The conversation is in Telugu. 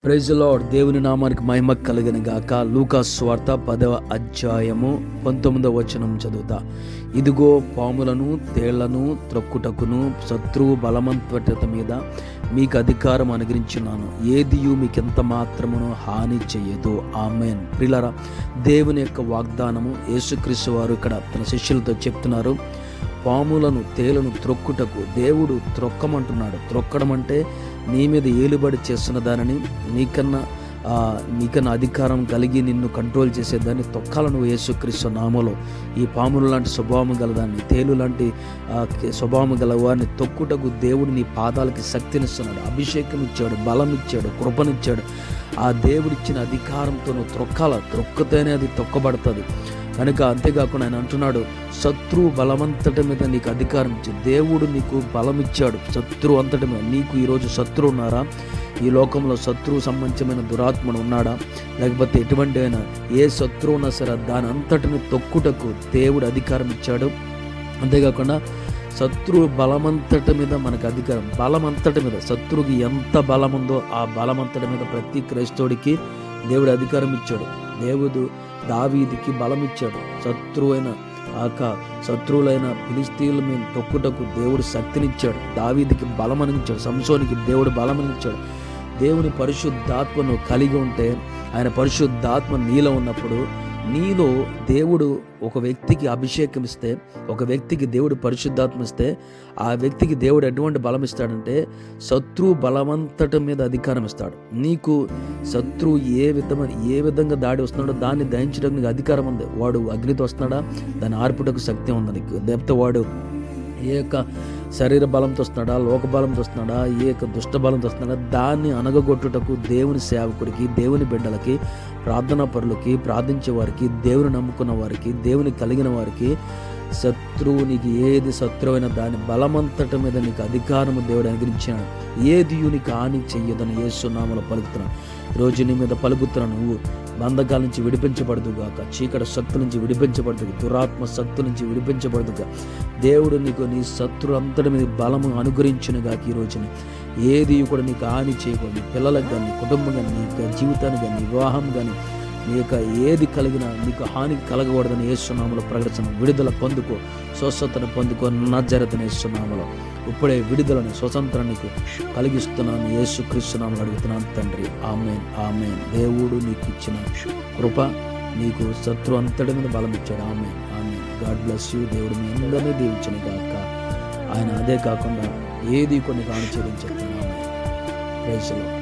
Praise the lord. దేవుని నామానికి మహిమ కలుగును గాక. లూకా సువార్త 10వ అధ్యాయము 19వ వచనం చదువుతా. ఇదిగో పాములను తేళ్లను త్రొక్కుటకును శత్రువు బలమంతట మీద మీకు అధికారం అనుగ్రహించున్నాను, ఏదియు మీకెంత మాత్రమును హాని చెయ్యదు. ఆమేన్. ప్రియులారా, దేవుని యొక్క వాగ్దానము యేసుక్రీస్తు వారు ఇక్కడ తన శిష్యులతో చెప్తున్నారు. పాములను తేలను త్రొక్కుటకు దేవుడు త్రొక్కమంటున్నాడు. త్రొక్కడం అంటే నీ మీద ఏలుబడి చేస్తున్న దానిని, నీకన్నా అధికారం కలిగి నిన్ను కంట్రోల్ చేసేదాన్ని తొక్కాలను యేసుక్రీస్తు నామములో. ఈ పాములు లాంటి స్వభావం గలదాన్ని, తేలు లాంటి స్వభావం గల వారిని తొక్కుటకు దేవుడు నీ పాదాలకి శక్తినిస్తున్నాడు, అభిషేకం ఇచ్చాడు, బలం ఇచ్చాడు, కృపనిచ్చాడు. ఆ దేవుడిచ్చిన అధికారంతో నువ్వు త్రొక్కితేనే అది తొక్కబడుతుంది కనుక. అంతేకాకుండా ఆయన అంటున్నాడు, శత్రువు బలమంతటి మీద నీకు అధికారం ఇచ్చి దేవుడు నీకు బలం ఇచ్చాడు. శత్రువు అంతటి మీద నీకు ఈరోజు శత్రువు ఉన్నారా? ఈ లోకంలో శత్రువు సంబంధమైన దురాత్మను ఉన్నాడా? లేకపోతే ఎటువంటి అయినా ఏ శత్రువు ఉన్నా సరే దాని అంతటిని తొక్కుటకు దేవుడు అధికారం ఇచ్చాడు. అంతేకాకుండా శత్రువు బలమంతటి మీద మనకు అధికారం, బలమంతటి మీద శత్రువుకి ఎంత బలం ఉందో ఆ బలమంతటి మీద ప్రతి క్రైస్తవుడికి దేవుడు అధికారం ఇచ్చాడు. దేవుడు దావీదుకి బలం ఇచ్చాడు. శత్రువులైన ఫిలిష్తీయుల మీద తొక్కుటకు దేవుడు శక్తినిచ్చాడు. దావీదుకి బలమనిచ్చాడు. సంసోనికి దేవుడు బలమనిచ్చాడు. దేవుని పరిశుద్ధాత్మను కలిగి ఉంటే, ఆయన పరిశుద్ధాత్మ నీలో ఉన్నప్పుడు, నీలో దేవుడు ఒక వ్యక్తికి అభిషేకం ఇస్తే, ఒక వ్యక్తికి దేవుడు పరిశుద్ధాత్మ ఇస్తే, ఆ వ్యక్తికి దేవుడు ఎటువంటి బలం ఇస్తాడంటే శత్రువు బలమంతటి మీద అధికారం ఇస్తాడు. నీకు శత్రువు ఏ విధంగా దాడి వస్తున్నాడో దాన్ని దహించడానికి నీకు అధికారం ఉంది. వాడు అగ్నితో వస్తున్నాడా, దాన్ని ఆర్పుటకు శక్తి ఉంది నీకు. లేకపోతే వాడు ఏ యొక్క శరీర బలంతో వస్తున్నాడా, లోక బలంతో వస్తున్నాడా, ఏ యొక్క దుష్ట బలంతో వస్తున్నాడా, దాన్ని అనగగొట్టుటకు దేవుని సేవకుడికి, దేవుని బిడ్డలకి, ప్రార్థనా పరులకి, ప్రార్థించే వారికి, దేవుని నమ్ముకున్న వారికి, దేవుని కలిగిన వారికి, శత్రువునికి ఏది శత్రువైన దాని బలమంతటి మీద నీకు అధికారము దేవుడు అనుగ్రహించాడు. ఏది నీకు హాని చెయ్యదని యేసు నామములో పలుకుతున్నాను. ఈరోజు నీ మీద పలుకుతున్నాను. నువ్వు బంధకాల నుంచి విడిపించబడదుగాక, చీకటి శక్తి నుంచి విడిపించబడదుగా, దురాత్మ శక్తి నుంచి విడిపించబడదుగా. దేవుడు నీకు నీ శత్రు అంతటి మీద బలము అనుగ్రహించునుగాక. ఈ రోజుని ఏది కూడా నీకు హాని చేయకూడదు. నీ పిల్లలకు కానీ, నీ కుటుంబం కానీ, నీ యొక్క జీవితానికి కానీ, నీ వివాహం కానీ, నీ యొక్క ఏది కలిగినా నీకు హాని కలగకూడదని యేసు నామములో ప్రకటించను. విడుదల పొందుకో, స్వస్థతను పొందుకో నజరేతుని యేసు నామములో. ఇప్పుడే విడుదలను, స్వతంత్రానికి కలిగిస్తున్నాను యేసుక్రీస్తు నామములో అడుగుతున్నాను తండ్రి. ఆమేన్, ఆమేన్. దేవుడు నీకు ఇచ్చిన కృప, నీకు శత్రు అంతటి మీద బలం ఇచ్చాడు. Amen, amen. God bless you. దేవుడు మీ అందరినీ దీవించను గాక. ఆయన అదే కాకుండా ఏది కొన్ని కాని చెప్తున్నాను. Praise the lord.